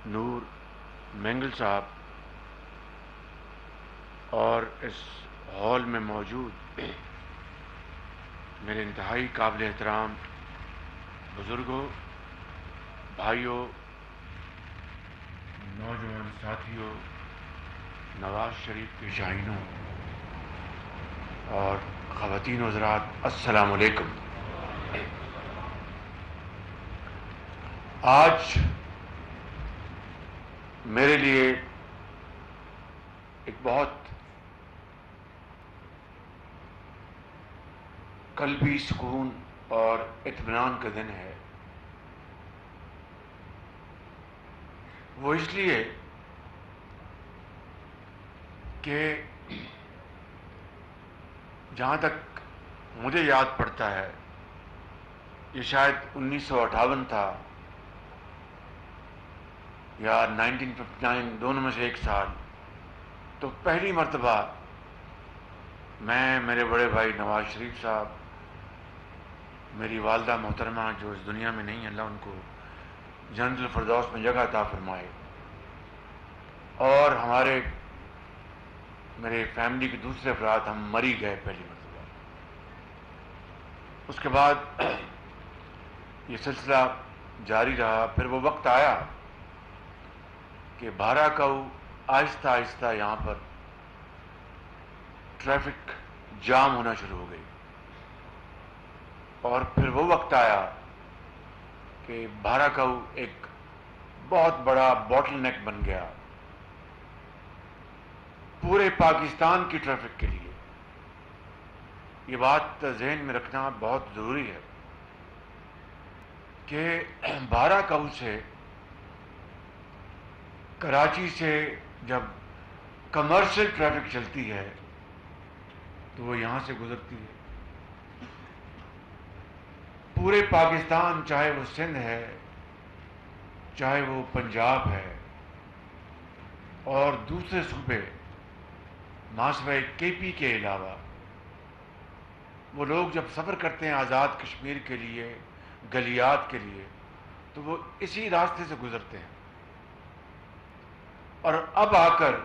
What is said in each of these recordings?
نور مینگل صاحب اور اس ہال میں موجود میرے انتہائی قابل احترام بزرگوں، بھائیوں، نوجوان ساتھیوں، نواز شریف کے شاہینوں اور خواتین و حضرات، السلام علیکم۔ آج میرے لیے ایک بہت قلبی سکون اور اطمینان کا دن ہے۔ وہ اس لیے کہ جہاں تک مجھے یاد پڑتا ہے یہ شاید 1958 تھا یا 1959، دونوں میں سے ایک سال، تو پہلی مرتبہ میں، میرے بڑے بھائی نواز شریف صاحب، میری والدہ محترمہ جو اس دنیا میں نہیں، اللہ ان کو جنت الفردوس میں جگہ عطا فرمائے، اور میرے فیملی کے دوسرے افراد، ہم مری گئے پہلی مرتبہ۔ اس کے بعد یہ سلسلہ جاری رہا۔ پھر وہ وقت آیا کہ 12 کو آہستہ آہستہ یہاں پر ٹریفک جام ہونا شروع ہو گئی، اور پھر وہ وقت آیا کہ 12 کو ایک بہت بڑا باٹل نیک بن گیا پورے پاکستان کی ٹریفک کے لیے۔ یہ بات ذہن میں رکھنا بہت ضروری ہے کہ 12 کو سے کراچی سے جب کمرشل ٹریفک چلتی ہے تو وہ یہاں سے گزرتی ہے۔ پورے پاکستان، چاہے وہ سندھ ہے، چاہے وہ پنجاب ہے، اور دوسرے صوبے ماسوائے کے پی کے علاوہ، وہ لوگ جب سفر کرتے ہیں آزاد کشمیر کے لیے، گلیات کے لیے، تو وہ اسی راستے سے گزرتے ہیں۔ اور اب آ کر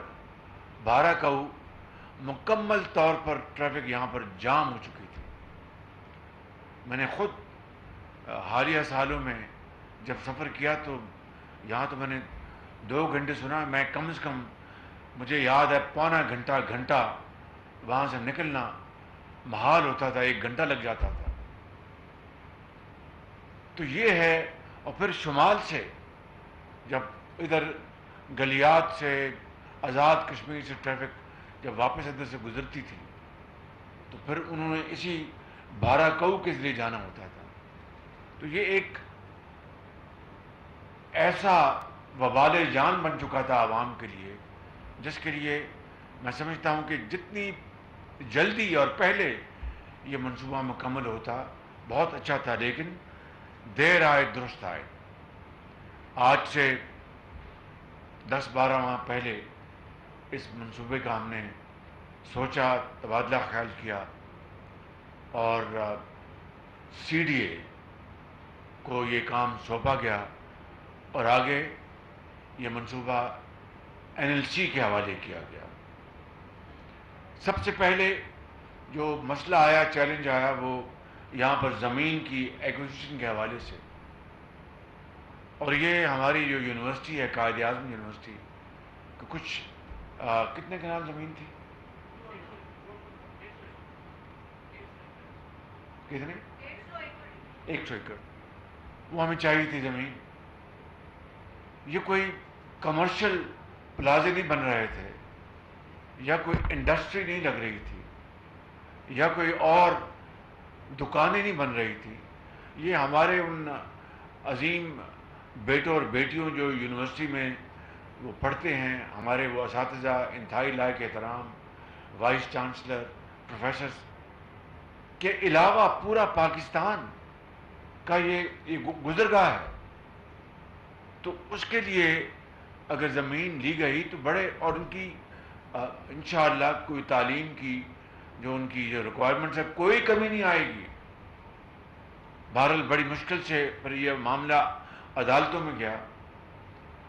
12 کو مکمل طور پر ٹریفک یہاں پر جام ہو چکی تھی۔ میں نے خود حالیہ سالوں میں جب سفر کیا تو یہاں تو میں نے 2 گھنٹے سنا، میں کم از کم مجھے یاد ہے پونا گھنٹہ وہاں سے نکلنا محال ہوتا تھا، 1 گھنٹہ لگ جاتا تھا۔ تو یہ ہے۔ اور پھر شمال سے جب ادھر گلیات سے، آزاد کشمیر سے ٹریفک جب واپس ادھر سے گزرتی تھی تو پھر انہوں نے اسی 12 کو کے ذریعے جانا ہوتا تھا۔ تو یہ ایک ایسا وبال جان بن چکا تھا عوام کے لیے، جس کے لیے میں سمجھتا ہوں کہ جتنی جلدی اور پہلے یہ منصوبہ مکمل ہوتا بہت اچھا تھا، لیکن دیر آئے درست آئے۔ آج سے 10-12 ماہ پہلے اس منصوبے کا ہم نے سوچا، تبادلہ خیال کیا، اور سی ڈی اے کو یہ کام سونپا گیا، اور آگے یہ منصوبہ این ایل سی کے حوالے کیا گیا۔ سب سے پہلے جو مسئلہ آیا، چیلنج آیا، وہ یہاں پر زمین کی ایکوزیشن کے حوالے سے۔ اور یہ ہماری جو یونیورسٹی ہے، قائد اعظم یونیورسٹی، کہ کچھ کتنے کنال زمین تھی؟ کتنے؟ 100 ایکڑ وہ ہمیں چاہیے تھی زمین۔ یہ کوئی کمرشل پلازے نہیں بن رہے تھے، یا کوئی انڈسٹری نہیں لگ رہی تھی، یا کوئی اور دکانیں نہیں بن رہی تھی۔ یہ ہمارے ان عظیم بیٹوں اور بیٹیوں جو یونیورسٹی میں وہ پڑھتے ہیں، ہمارے وہ اساتذہ انتہائی لائق احترام، وائس چانسلر، پروفیسرز کے علاوہ پورا پاکستان کا یہ گزرگاہ ہے۔ تو اس کے لیے اگر زمین لی گئی تو بڑے، اور ان کی انشاءاللہ کوئی تعلیم کی جو ان کی جو ریکوائرمنٹس ہے، کوئی کمی نہیں آئے گی۔ بہرحال بڑی مشکل سے پھر یہ معاملہ عدالتوں میں گیا،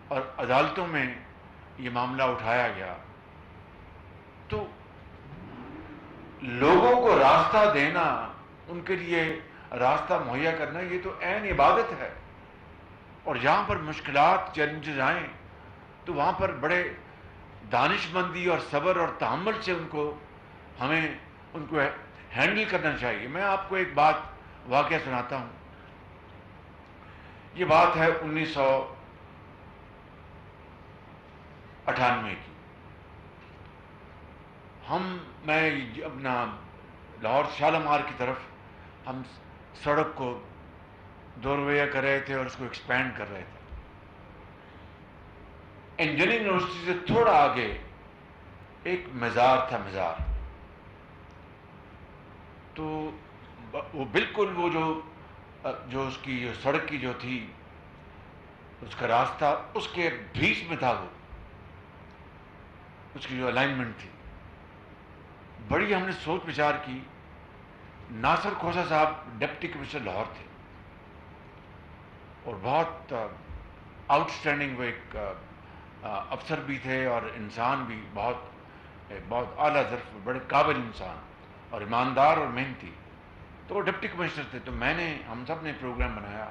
اور عدالتوں میں یہ معاملہ اٹھایا گیا، تو لوگوں کو راستہ دینا، ان کے لیے راستہ مہیا کرنا، یہ تو عین عبادت ہے۔ اور جہاں پر مشکلات، چیلنجز آئیں تو وہاں پر بڑے دانش مندی اور صبر اور تحمل سے ہمیں ان کو ہینڈل کرنا چاہیے۔ میں آپ کو ایک بات، واقعہ سناتا ہوں۔ یہ بات ہے 1998 کی۔ میں اپنا لاہور شالمار کی طرف ہم سڑک کو دو رویہ کر رہے تھے اور اس کو ایکسپینڈ کر رہے تھے۔ انجینئرنگ یونیورسٹی سے تھوڑا آگے ایک مزار تھا، مزار۔ تو وہ بالکل وہ جو اس کی سڑک کی جو تھی، اس کا راستہ اس کے بیچ میں تھا، وہ اس کی جو الائنمنٹ تھی۔ بڑی ہم نے سوچ وچار کی۔ ناصر کھوسہ صاحب ڈپٹی کمشنر لاہور تھے اور بہت آؤٹ اسٹینڈنگ وہ ایک افسر بھی تھے اور انسان بھی بہت اعلیٰ ظرف، بڑے قابل انسان اور ایماندار اور محنتی۔ تو وہ ڈپٹی کمشنر تھے۔ تو ہم سب نے پروگرام بنایا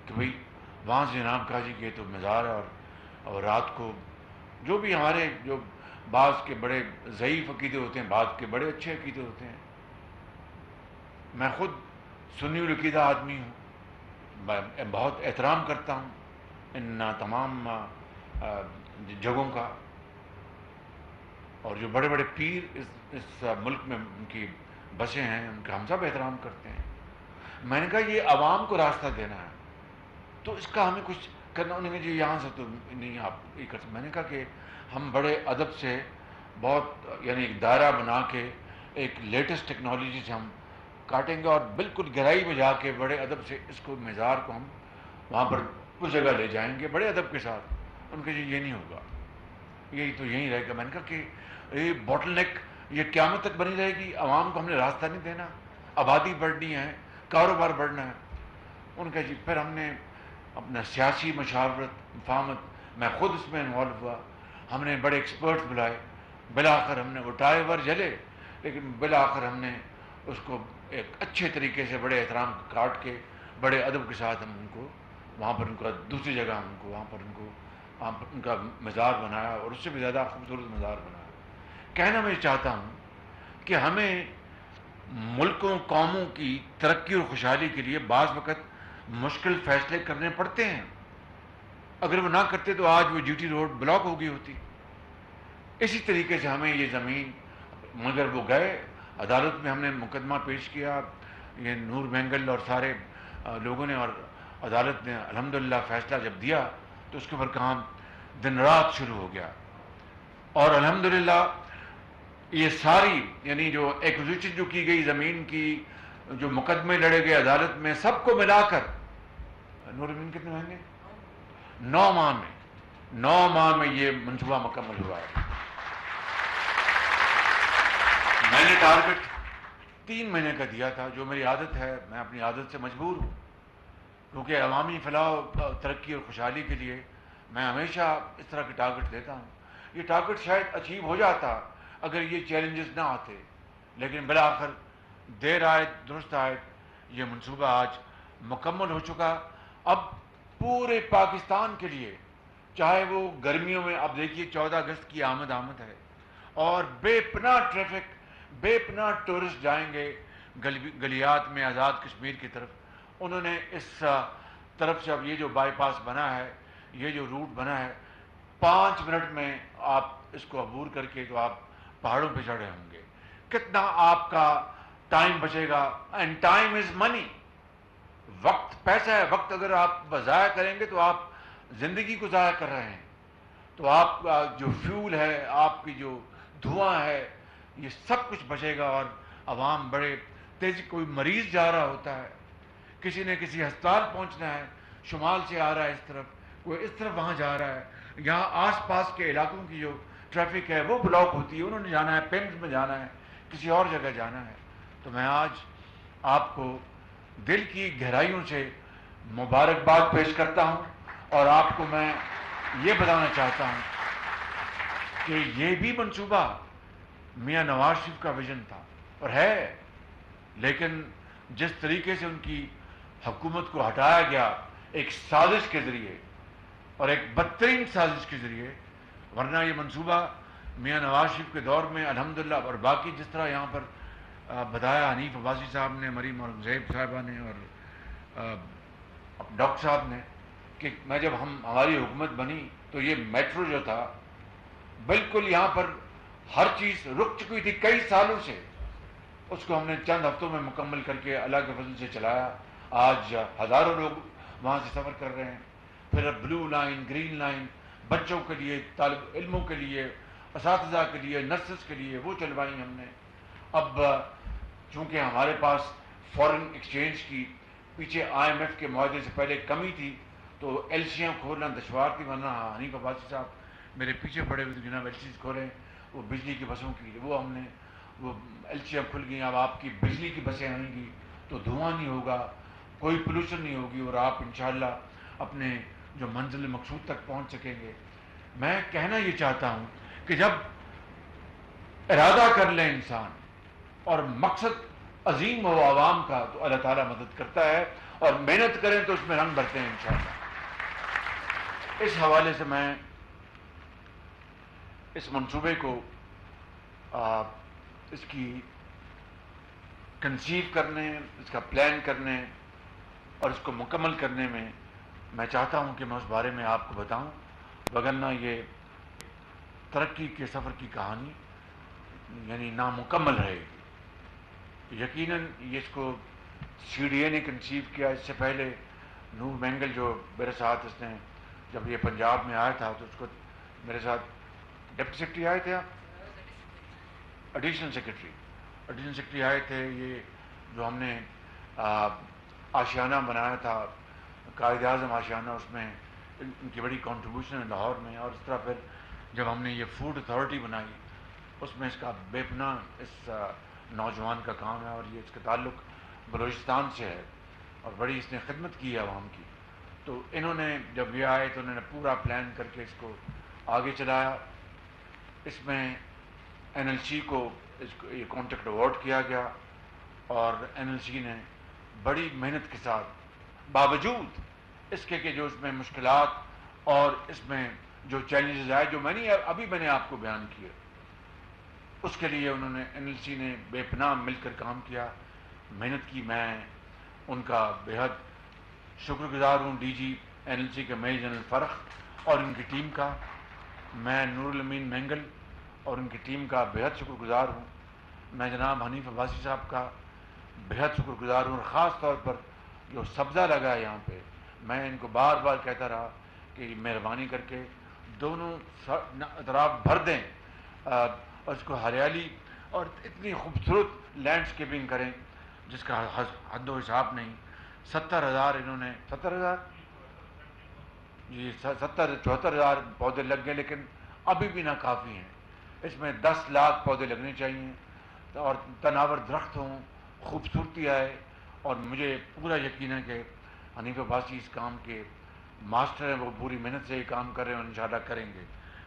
کہ بھئی وہاں سے جناب قاضی کے تو مزار ہے، اور رات کو جو بھی ہمارے جو بعض کے بڑے ضعیف عقیدے ہوتے ہیں، بعض کے بڑے اچھے عقیدے ہوتے ہیں۔ میں خود سنی العقیدہ آدمی ہوں، میں بہت احترام کرتا ہوں ان تمام جگہوں کا، اور جو بڑے بڑے پیر اس ملک میں ان کی بسیں ہیں، ان کا ہم سب احترام کرتے ہیں۔ میں نے کہا یہ عوام کو راستہ دینا ہے، تو اس کا ہمیں کچھ کرنا۔ انہوں نے جی یہاں سے تو نہیں آپ یہ کر سکتے۔ میں نے کہا کہ ہم بڑے ادب سے بہت یعنی ایک دائرہ بنا کے ایک لیٹسٹ ٹیکنالوجی سے ہم کاٹیں گے اور بالکل گہرائی میں جا کے بڑے ادب سے اس کو مزار کو ہم وہاں پر اس جگہ لے جائیں گے بڑے ادب کے ساتھ۔ ان کے جی یہ نہیں ہوگا، یہی تو یہیں رہے گا۔ میں نے کہا کہ یہ باٹل نیک یہ قیامت تک بنی رہے گی، عوام کو ہم نے راستہ نہیں دینا، آبادی بڑھنی ہے، کاروبار بڑھنا ہے۔ ان کا جی پھر ہم نے اپنا سیاسی مشاورت، مفاہمت، میں خود اس میں انوالو ہوا، ہم نے بڑے ایکسپرٹس بلائے، بالآخر ہم نے وہ ٹائر ور جلے، لیکن بالآخر ہم نے اس کو ایک اچھے طریقے سے بڑے احترام کاٹ کے بڑے ادب کے ساتھ ہم ان کو وہاں پر ان کا دوسری جگہ ہم ان کو وہاں پر ان کا مزار بنایا، اور اس سے بھی زیادہ خوبصورت مزار بنایا۔ کہنا میں چاہتا ہوں کہ ہمیں ملکوں قوموں کی ترقی اور خوشحالی کے لیے بعض وقت مشکل فیصلے کرنے پڑتے ہیں۔ اگر وہ نہ کرتے تو آج وہ جی ٹی روڈ بلاک ہو گئی ہوتی۔ اسی طریقے سے ہمیں یہ زمین، مگر وہ گئے عدالت میں، ہم نے مقدمہ پیش کیا، یہ نور مینگل اور سارے لوگوں نے، اور عدالت نے الحمدللہ فیصلہ جب دیا تو اس کے اوپر کام دن رات شروع ہو گیا، اور الحمدللہ یہ ساری یعنی جو ایکوزیشن جو کی گئی زمین کی، جو مقدمے لڑے گئے عدالت میں، سب کو ملا کر نور مین کتنے مہینے 9 ماہ میں یہ منصوبہ مکمل ہوا ہے۔ میں نے ٹارگٹ 3 مہینے کا دیا تھا، جو میری عادت ہے، میں اپنی عادت سے مجبور ہوں، کیونکہ عوامی فلاح و ترقی اور خوشحالی کے لیے میں ہمیشہ اس طرح کے ٹارگٹ دیتا ہوں۔ یہ ٹارگٹ شاید اچیو ہو جاتا اگر یہ چیلنجز نہ آتے، لیکن بالآخر دیر آئے درست آئے، یہ منصوبہ آج مکمل ہو چکا۔ اب پورے پاکستان کے لیے، چاہے وہ گرمیوں میں، اب دیکھیے 14 اگست کی آمد ہے، اور بے پناہ ٹریفک، بے پناہ ٹورسٹ جائیں گے گلیات میں آزاد کشمیر کی طرف۔ انہوں نے اس طرف سے اب یہ جو بائی پاس بنا ہے، یہ جو روٹ بنا ہے، 5 منٹ میں آپ اس کو عبور کر کے تو آپ پہاڑوں پہ چڑھے ہوں گے۔ کتنا آپ کا ٹائم بچے گا، اینڈ ٹائم از منی، وقت پیسہ ہے۔ وقت اگر آپ ضائع کریں گے تو آپ زندگی کو ضائع کر رہے ہیں۔ تو آپ کا جو فیول ہے، آپ کی جو دھواں ہے، یہ سب کچھ بچے گا، اور عوام بڑے تیزی، کوئی مریض جا رہا ہوتا ہے، کسی نے کسی ہسپتال پہنچنا ہے، شمال سے آ رہا ہے اس طرف، کوئی اس طرف وہاں جا رہا ہے، یہاں آس پاس کے علاقوں کی جو ٹریفک ہے وہ بلاک ہوتی ہے، انہوں نے جانا ہے، پنڈ میں جانا ہے، کسی اور جگہ جانا ہے۔ تو میں آج آپ کو دل کی گہرائیوں سے مبارکباد پیش کرتا ہوں، اور آپ کو میں یہ بتانا چاہتا ہوں کہ یہ بھی منصوبہ میاں نواز شریف کا ویژن تھا اور ہے، لیکن جس طریقے سے ان کی حکومت کو ہٹایا گیا ایک سازش کے ذریعے اور ایک بدترین سازش کے ذریعے، ورنہ یہ منصوبہ میاں نواز شریف کے دور میں الحمدللہ، اور باقی جس طرح یہاں پر بتایا حنیف عباسی صاحب نے، مریم اورنگزیب صاحبہ نے اور ڈاکٹر صاحب نے، کہ جب ہماری حکومت بنی تو یہ میٹرو جو تھا بالکل یہاں پر ہر چیز رک چکی تھی کئی سالوں سے، اس کو ہم نے چند ہفتوں میں مکمل کر کے اللہ کے فضل سے چلایا. آج ہزاروں لوگ وہاں سے سفر کر رہے ہیں. پھر اب بلو لائن، گرین لائن، بچوں کے لیے، طالب علموں کے لیے، اساتذہ کے لیے، نرسز کے لیے وہ چلوائی ہم نے. اب چونکہ ہمارے پاس فورن ایکسچینج کی پیچھے IMF کے معاہدے سے پہلے کمی تھی تو ایلسیاں کھولنا دشوار تھی، ورنہ حنیف عباسی صاحب میرے پیچھے پڑے ہوئے جناب ایلسیز کھولیں وہ بجلی کی بسوں کی، وہ ہم نے وہ ایلسیاں کھل گئی. اب آپ کی بجلی کی بسیں آئیں گی تو دھواں نہیں ہوگا، کوئی پولوشن نہیں ہوگی، اور آپ انشاءاللہ اپنے جو منزل مقصود تک پہنچ سکیں گے. میں کہنا یہ چاہتا ہوں کہ جب ارادہ کر لیں انسان اور مقصد عظیم ہو عوام کا تو اللہ تعالیٰ مدد کرتا ہے، اور محنت کریں تو اس میں رنگ بھرتے ہیں انشاءاللہ. اس حوالے سے میں اس منصوبے کو اس کی کنسیو کرنے، اس کا پلان کرنے اور اس کو مکمل کرنے میں چاہتا ہوں کہ میں اس بارے میں آپ کو بتاؤں، وگرنہ یہ ترقی کے سفر کی کہانی یعنی نامکمل رہے گی. یقیناً یہ اس کو CDA نے کنسیو کیا. اس سے پہلے نور مینگل جو میرے ساتھ اس نے جب یہ پنجاب میں آیا تھا تو اس کو میرے ساتھ ڈپٹی سیکرٹری آئے تھے، آپ ایڈیشنل سیکرٹری آئے تھے. یہ جو ہم نے آشیانہ بنایا تھا، قائد اعظم آشیانہ، اس میں ان کی بڑی کنٹریبیوشن ہے لاہور میں. اور اس طرح پھر جب ہم نے یہ فوڈ اتھارٹی بنائی اس میں اس کا بے پناہ اس نوجوان کا کام ہے، اور یہ اس کا تعلق بلوچستان سے ہے اور بڑی اس نے خدمت کی ہے عوام کی. تو انہوں نے جب یہ آئے تو انہوں نے پورا پلان کر کے اس کو آگے چلایا. اس میں NLC کو یہ کانٹریکٹ اوارڈ کیا گیا، اور NLC نے بڑی محنت کے ساتھ باوجود اس کے کہ جو اس میں مشکلات اور اس میں جو چیلنجز آئے جو میں نے آپ کو بیان کیے، اس کے لیے انہوں نے NLC نے بے پناہ مل کر کام کیا، محنت کی. میں ان کا بے حد شکر گزار ہوں، DG NLC کے میجر جنرل فرخ اور ان کی ٹیم کا. میں نور الامین مینگل اور ان کی ٹیم کا بے حد شکر گزار ہوں. میں جناب حنیف عباسی صاحب کا بے حد شکر گزار ہوں، اور خاص طور پر جو سبزہ لگا ہے یہاں پہ، میں ان کو بار بار کہتا رہا کہ مہربانی کر کے دونوں اطراف بھر دیں اور اس کو ہریالی اور اتنی خوبصورت لینڈسکیپنگ کریں جس کا حد و حساب نہیں. 70,000 انہوں نے 70,000 جی 74,000 پودے لگ گئے، لیکن ابھی بھی ناکافی ہیں. اس میں 10 لاکھ پودے لگنے چاہیے اور تناور درخت ہوں، خوبصورتی آئے. اور مجھے پورا یقین ہے کہ حنیف عباسی اس کام کے ماسٹر ہیں، وہ پوری محنت سے یہ کام کر رہے ہیں اور انشاءاللہ کریں گے.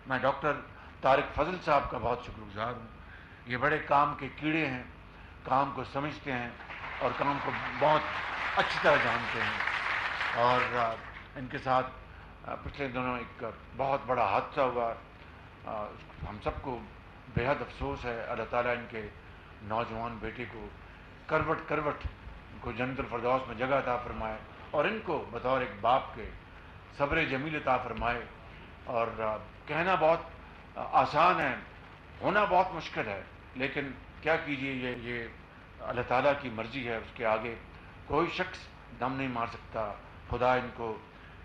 میں ڈاکٹر طارق فضل صاحب کا بہت شکر گزار ہوں. یہ بڑے کام کے کیڑے ہیں، کام کو سمجھتے ہیں اور کام کو بہت اچھی طرح جانتے ہیں. اور ان کے ساتھ پچھلے دنوں ایک بہت بڑا حادثہ ہوا، ہم سب کو بے حد افسوس ہے. اللہ تعالیٰ ان کے نوجوان بیٹے کو کروٹ کو جنت الفردوس میں جگہ عطا فرمائے، اور ان کو بطور ایک باپ کے صبر جمیل عطا فرمائے. اور کہنا بہت آسان ہے، ہونا بہت مشکل ہے، لیکن کیا کیجیے، یہ اللہ تعالیٰ کی مرضی ہے، اس کے آگے کوئی شخص دم نہیں مار سکتا. خدا ان کو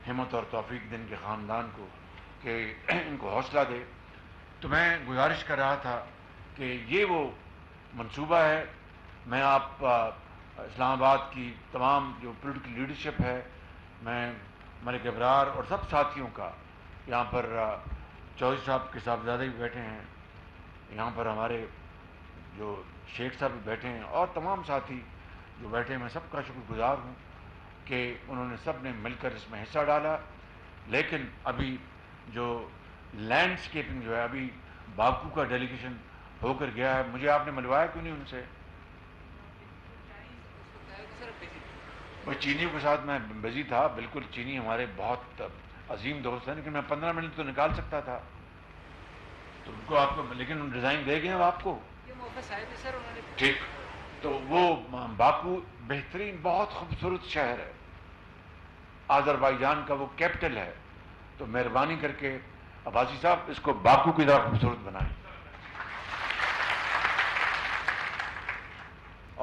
ہمت اور توفیق دے، ان کے خاندان کو، کہ ان کو حوصلہ دے. تو میں گزارش کر رہا تھا کہ یہ وہ منصوبہ ہے. میں آپ اسلام آباد کی تمام جو پولیٹیکل لیڈرشپ ہے، میں ملک ابرار اور سب ساتھیوں کا، یہاں پر چودھری صاحب کے صاحبزادے بھی بیٹھے ہیں، یہاں پر ہمارے جو شیخ صاحب بھی بیٹھے ہیں، اور تمام ساتھی جو بیٹھے ہیں، میں سب کا شکر گزار ہوں کہ انہوں نے سب نے مل کر اس میں حصہ ڈالا. لیکن ابھی جو لینڈسکیپنگ جو ہے، ابھی باکو کا ڈیلیگیشن ہو کر گیا ہے، مجھے آپ نے ملوایا کیوں نہیں ان سے؟ وہ چینیوں کے ساتھ میں بزی تھا، بالکل، چینی ہمارے بہت عظیم دوست ہیں، لیکن میں 15 منٹ تو نکال سکتا تھا، تو ان کو آپ کو، لیکن ڈیزائن دے گئے ہیں آپ کو، ٹھیک. تو وہ باکو بہترین، بہت خوبصورت شہر ہے، آذربائیجان کا وہ کیپٹل ہے، تو مہربانی کر کے عباسی صاحب اس کو باکو کی طرح خوبصورت بنائیں.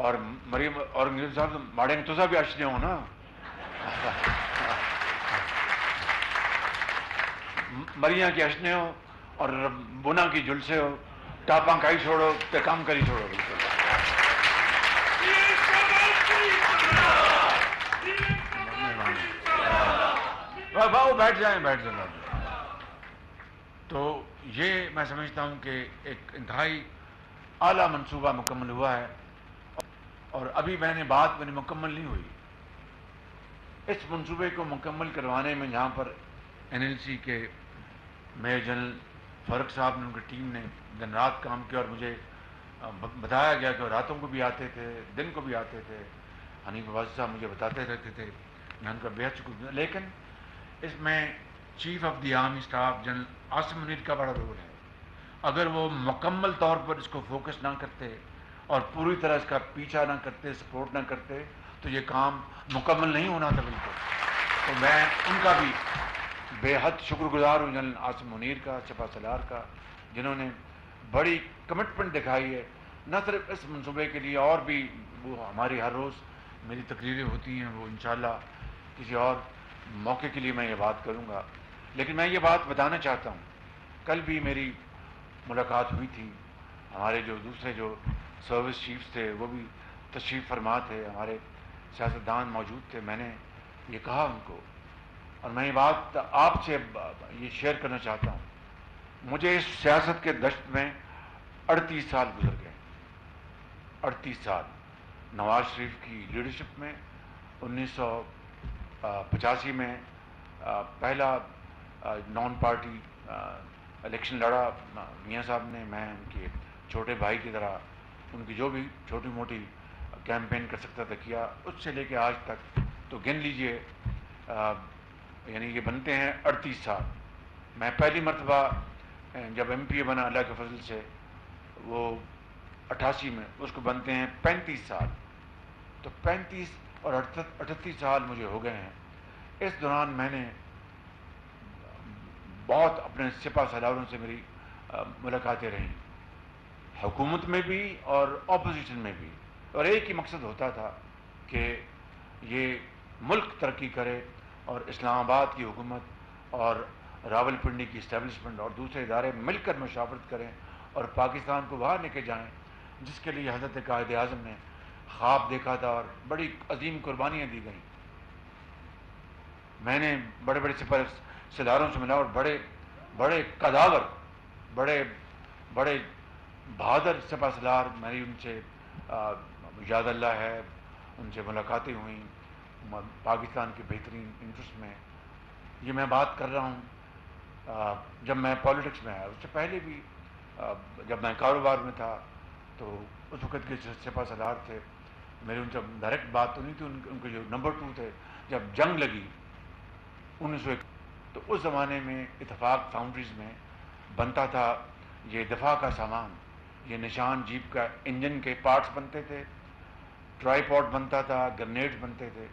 اور مریم اورنگزیب صاحب ماڑے تو بھی اشنے ہو نا. مریاں کی اشنے ہو اور بنا کی جلسے ہو، ٹاپاں کھائی چھوڑو تے کام کری چھوڑو. بالکل باؤ بیٹھ جائیں. تو یہ میں سمجھتا ہوں کہ ایک انتہائی اعلیٰ منصوبہ مکمل ہوا ہے، اور ابھی میں نے بات مکمل نہیں ہوئی. اس منصوبے کو مکمل کروانے میں جہاں پر NLC کے میجر جنرل فرق صاحب نے، ان کی ٹیم نے دن رات کام کیا، اور مجھے بتایا گیا کہ راتوں کو بھی آتے تھے، دن کو بھی آتے تھے. حنیف عباسی صاحب مجھے بتاتے رہتے تھے، میں ان کا بےحد شکر گزار. لیکن اس میں chief of the army staff general Asim Munir کا بڑا رول ہے. اگر وہ مکمل طور پر اس کو فوکس نہ کرتے اور پوری طرح اس کا پیچھا نہ کرتے، سپورٹ نہ کرتے، تو یہ کام مکمل نہیں ہونا تھا. بالکل. تو میں ان کا بھی بے حد شکر گزار ہوں، جنرل عاصم منیر کا، سپہ سالار کا، جنہوں نے بڑی کمٹمنٹ دکھائی ہے، نہ صرف اس منصوبے کے لیے، اور بھی وہ ہماری ہر روز میری تقریریں ہوتی ہیں، وہ انشاءاللہ کسی اور موقع کے لیے میں یہ بات کروں گا. لیکن میں یہ بات بتانا چاہتا ہوں، کل بھی میری ملاقات ہوئی تھی، ہمارے جو دوسرے جو سروس چیفز تھے وہ بھی تشریف فرما تھے، ہمارے سیاستدان موجود تھے. میں نے یہ کہا ان کو، اور میں یہ بات آپ سے یہ شیئر کرنا چاہتا ہوں. مجھے اس سیاست کے دشت میں 38 سال گزر گئے. 38 سال نواز شریف کی لیڈرشپ میں. 1985 میں پہلا نان پارٹی الیکشن لڑا میاں صاحب نے، میں ان کے چھوٹے بھائی کی طرح ان کی جو بھی چھوٹی موٹی کیمپین کر سکتا تھا کیا. اس سے لے کے آج تک تو گن لیجئے، یعنی یہ بنتے ہیں 38 سال. میں پہلی مرتبہ جب MPA بنا اللہ کے فضل سے، وہ 88 میں، اس کو بنتے ہیں 35 سال. تو 35 اور 38 سال مجھے ہو گئے ہیں. اس دوران میں نے بہت اپنے سپہ سالاروں سے میری ملاقاتیں رہیں، حکومت میں بھی اور اپوزیشن میں بھی، اور ایک ہی مقصد ہوتا تھا کہ یہ ملک ترقی کرے، اور اسلام آباد کی حکومت اور راول پنڈی کی اسٹیبلشمنٹ اور دوسرے ادارے مل کر مشاورت کریں اور پاکستان کو باہر لے کے جائیں، جس کے لیے حضرت قائد اعظم نے خواب دیکھا تھا اور بڑی عظیم قربانیاں دی گئیں. میں نے بڑے بڑے سپہ سالاروں سے ملا، اور بڑے بڑے قداور، بڑے بڑے بہادر سپہ سالار، میری ان سے یاد اللہ ہے، ان سے ملاقاتیں ہوئیں پاکستان کے بہترین انٹرسٹ میں. یہ میں بات کر رہا ہوں جب میں پالیٹکس میں آیا. اس سے پہلے بھی جب میں کاروبار میں تھا تو اس وقت کے سپہ سالار تھے، میری ان سے ڈائریکٹ بات تو نہیں تھی. ان کے جو نمبر 2 تھے، جب جنگ لگی 1901، تو اس زمانے میں اتفاق فاؤنڈریز میں بنتا تھا یہ دفاع کا سامان، یہ نشان جیپ کا انجن کے پارٹس بنتے تھے، ٹرائی پاڈ بنتا تھا، گرنیڈ بنتے تھے.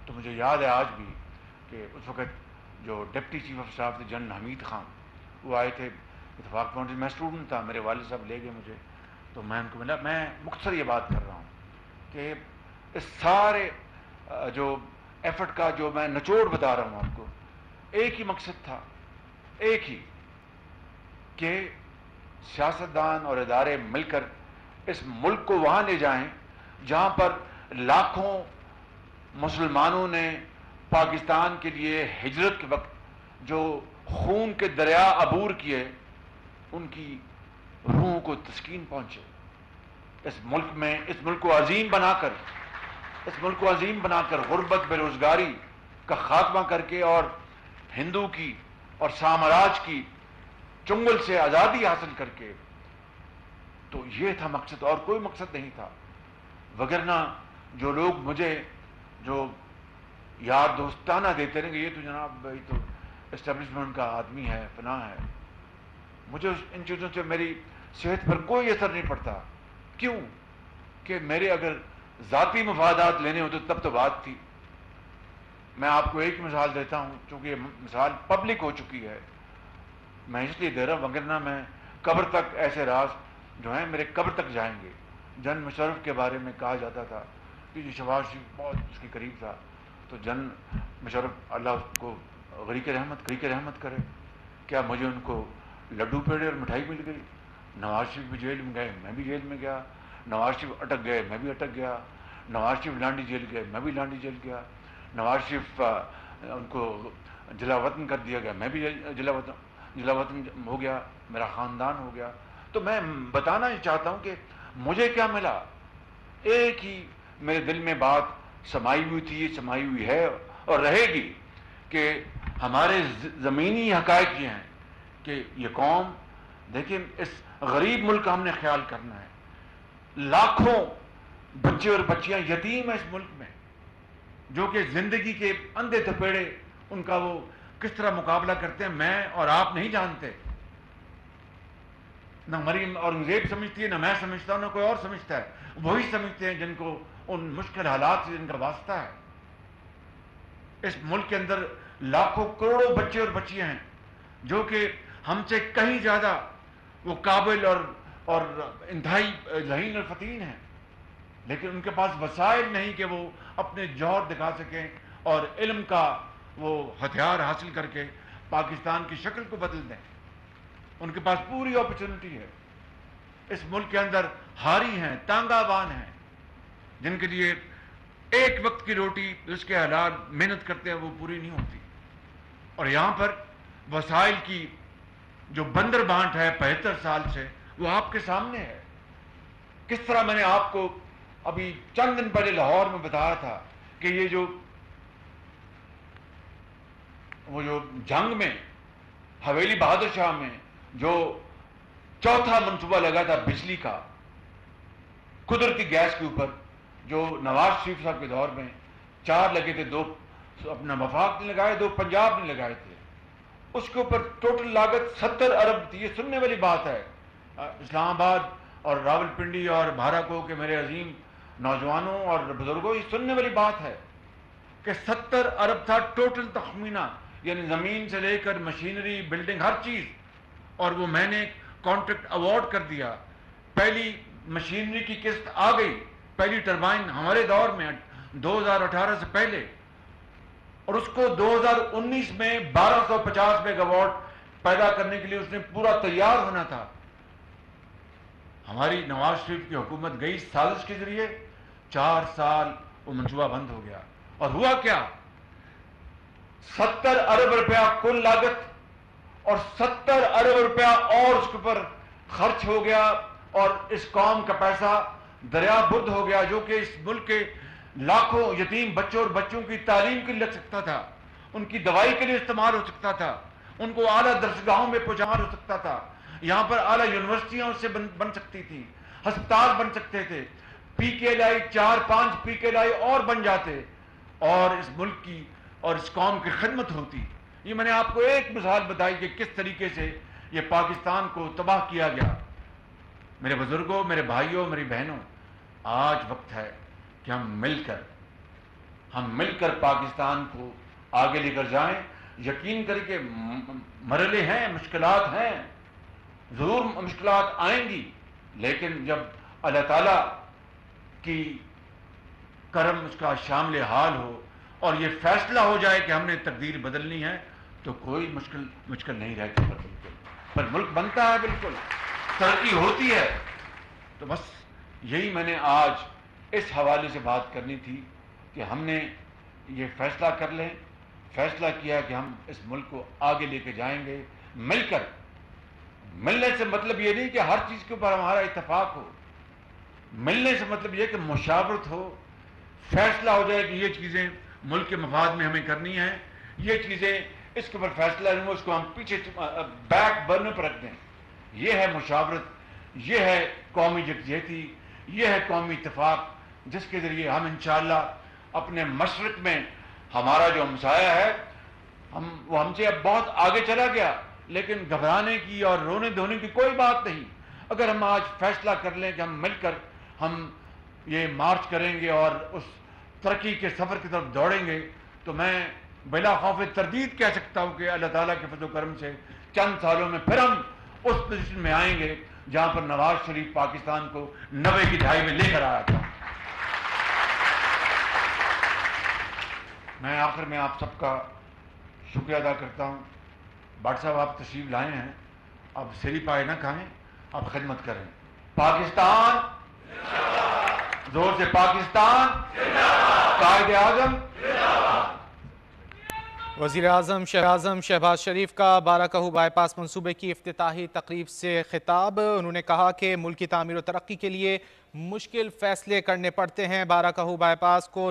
تو مجھے یاد ہے آج بھی کہ اس وقت جو ڈپٹی چیف آف اسٹاف تھے جنرل حمید خان، وہ آئے تھے اتفاق فاؤنڈریز. میں اسٹوڈنٹ تھا، میرے والد صاحب لے گئے مجھے، تو میں ان کو ملا. میں مختصر یہ بات کر رہا ہوں کہ اس سارے جو ایفرٹ کا جو میں نچوڑ بتا رہا ہوں آپ کو، ایک ہی مقصد تھا، ایک ہی، کہ سیاستدان اور ادارے مل کر اس ملک کو وہاں لے جائیں جہاں پر لاکھوں مسلمانوں نے پاکستان کے لیے ہجرت کے وقت جو خون کے دریا عبور کیے، ان کی روحوں کو تسکین پہنچے. اس ملک میں، اس ملک کو عظیم بنا کر، اس ملک کو عظیم بنا کر غربت، بے روزگاری کا خاتمہ کر کے، اور ہندو کی اور سامراج کی چنگل سے آزادی حاصل کر کے، تو یہ تھا مقصد، اور کوئی مقصد نہیں تھا. وگرنہ جو لوگ مجھے جو یار دوستانہ دیتے رہیں گے، یہ تو جناب بھائی تو اسٹیبلشمنٹ کا آدمی ہے، فلاں ہے، مجھے ان چیزوں سے میری صحت پر کوئی اثر نہیں پڑتا. کیوں کہ میرے اگر ذاتی مفادات لینے ہوتے تب تو بات تھی. میں آپ کو ایک مثال دیتا ہوں، چونکہ یہ مثال پبلک ہو چکی ہے، میں اس لیے دے رہا ہوں، وگرنہ میں قبر تک ایسے راز جو ہیں میرے قبر تک جائیں گے. جن مشرف کے بارے میں کہا جاتا تھا کہ یہ شہباز شریف بہت اس کے قریب تھا، تو جن مشرف اللہ اس کو غریق رحمت کرے، کیا مجھے ان کو لڈو پیڑے اور مٹھائی مل گئی؟ نواز شریف بھی جیل میں گئے، میں بھی جیل میں گیا. نواز شریف اٹک گئے، میں بھی اٹک گیا. نواز شریف لانڈی جیل گئے، میں بھی لانڈی جیل گیا. نواز شریف ان کو جلا وطن کر دیا گیا، میں بھی جلا وطن ہو گیا، میرا خاندان ہو گیا. تو میں بتانا ہی چاہتا ہوں کہ مجھے کیا ملا. ایک ہی میرے دل میں بات سمائی ہوئی تھی، یہ سمائی ہوئی ہے اور رہے گی، کہ ہمارے زمینی حقائق یہ ہیں کہ یہ قوم، دیکھیں اس غریب ملک کا ہم نے خیال کرنا ہے. لاکھوں بچے اور بچیاں یتیم ہیں اس ملک میں، جو کہ زندگی کے اندھے تپیڑے ان کا وہ کس طرح مقابلہ کرتے ہیں میں اور آپ نہیں جانتے. نہ مریم اورنگزیب سمجھتی ہے، نہ میں سمجھتا ہوں، نہ کوئی اور سمجھتا ہے. وہی سمجھتے ہیں جن کو ان مشکل حالات سے جن کا واسطہ ہے. اس ملک کے اندر لاکھوں کروڑوں بچے اور بچیاں ہیں جو کہ ہم سے کہیں زیادہ وہ قابل اور انتہائی ذہین اور فتین ہیں، لیکن ان کے پاس وسائل نہیں کہ وہ اپنے جوہر دکھا سکیں اور علم کا وہ ہتھیار حاصل کر کے پاکستان کی شکل کو بدل دیں. ان کے پاس پوری اپرچونٹی ہے. اس ملک کے اندر ہاری ہیں، تانگا بان ہیں، جن کے لیے ایک وقت کی روٹی جس کے حلال محنت کرتے ہیں وہ پوری نہیں ہوتی. اور یہاں پر وسائل کی جو بندر بانٹ ہے 75 سال سے، وہ آپ کے سامنے ہے. کس طرح میں نے آپ کو ابھی چند دن پہلے لاہور میں بتایا تھا کہ یہ جو جنگ میں حویلی بہادر شاہ میں جو چوتھا منصوبہ لگا تھا بجلی کا قدرتی گیس کے اوپر، جو نواز شریف صاحب کے دور میں 4 لگے تھے، 2 اپنا وفاق نے لگائے، 2 پنجاب نے لگائے تھے. اس کے اوپر ٹوٹل لاگت 70 ارب تھی. یہ سننے والی بات ہے. اسلام آباد اور راول پنڈی اور بھاراکو کے میرے عظیم نوجوانوں اور بزرگوں، یہ سننے والی بات ہے کہ 70 ارب تھا ٹوٹل تخمینہ، یعنی زمین سے لے کر مشینری، بلڈنگ، ہر چیز. اور وہ میں نے کانٹریکٹ ایوارڈ کر دیا. پہلی مشینری کی قسط آ گئی، پہلی ٹربائن ہمارے دور میں 2018 سے پہلے، اور اس کو 2019 میں 1250 میگا واٹ پیدا کرنے کے لیے اس نے پورا تیار ہونا تھا. ہماری نواز شریف کی حکومت گئی سازش کے ذریعے، 4 سال وہ منصوبہ بند ہو گیا. اور ہوا کیا؟ 70 ارب روپیہ کل لاگت اور 70 ارب روپیہ اور اس کے اوپر خرچ ہو گیا، اور اس قوم کا پیسہ دریا برد ہو گیا، جو کہ اس ملک کے لاکھوں یتیم بچوں اور بچوں کی تعلیم کے لیے لگ سکتا تھا، ان کی دوائی کے لیے استعمال ہو سکتا تھا، ان کو اعلیٰ درسگاہوں میں پہنچا ہو سکتا تھا، یہاں پر اعلیٰ یونیورسٹیاں اس سے بن سکتی تھی، ہسپتال بن سکتے تھے، پی کے لائی 4-5 پی کے لائی اور بن جاتے، اور اس ملک کی اور اس قوم کی خدمت ہوتی. یہ میں نے آپ کو ایک مثال بتائی کہ کس طریقے سے یہ پاکستان کو تباہ کیا گیا. میرے بزرگوں، میرے بھائیوں، میری بہنوں، آج وقت ہے کہ ہم مل کر پاکستان کو آگے لے کر جائیں. یقین کر کے مرحلے ہیں، مشکلات ہیں، ضرور مشکلات آئیں گی، لیکن جب اللہ تعالیٰ کی کرم اس کا شامل حال ہو اور یہ فیصلہ ہو جائے کہ ہم نے تقدیر بدلنی ہے، تو کوئی مشکل نہیں رہتی. پر ملک بنتا ہے، بالکل ترقی ہوتی ہے. تو بس یہی میں نے آج اس حوالے سے بات کرنی تھی کہ ہم نے یہ فیصلہ کر لیں. فیصلہ کیا کہ ہم اس ملک کو آگے لے کے جائیں گے مل کر. ملنے سے مطلب یہ نہیں کہ ہر چیز کے اوپر ہمارا اتفاق ہو. ملنے سے مطلب یہ کہ مشاورت ہو، فیصلہ ہو جائے کہ یہ چیزیں ملک کے مفاد میں ہمیں کرنی ہیں، یہ چیزیں اس کے اوپر فیصلہ لیں اس کو ہم پیچھے بیک برنر پر رکھ دیں. یہ ہے مشاورت, یہ ہے قومی یکجہتی, یہ ہے قومی اتفاق, جس کے ذریعے ہم انشاءاللہ اپنے مشرق میں ہمارا جو ہمسایہ ہے وہ ہم سے اب بہت آگے چلا گیا, لیکن گھبرانے کی اور رونے دھونے کی کوئی بات نہیں. اگر ہم آج فیصلہ کر لیں کہ ہم مل کر ہم یہ مارچ کریں گے اور اس ترقی کے سفر کی طرف دوڑیں گے, تو میں بلا خوف تردید کہہ سکتا ہوں کہ اللہ تعالیٰ کے فضل و کرم سے چند سالوں میں پھر ہم اس پوزیشن میں آئیں گے جہاں پر نواز شریف پاکستان کو 90 کی دہائی میں لے کر آیا تھا. میں آخر میں آپ سب کا شکریہ ادا کرتا ہوں. بھٹ صاحب آپ تشریف لائے ہیں, اب سری پائے نہ کھائیں, آپ خدمت کریں. پاکستان زور سے, پاکستان قائد اعظم. وزیر اعظم شہباز شریف کا بارہ بائی پاس منصوبے کی افتتاحی تقریب سے خطاب. انہوں نے کہا کہ ملک کی تعمیر و ترقی کے لیے مشکل فیصلے کرنے پڑتے ہیں. بارہ بائی پاس کو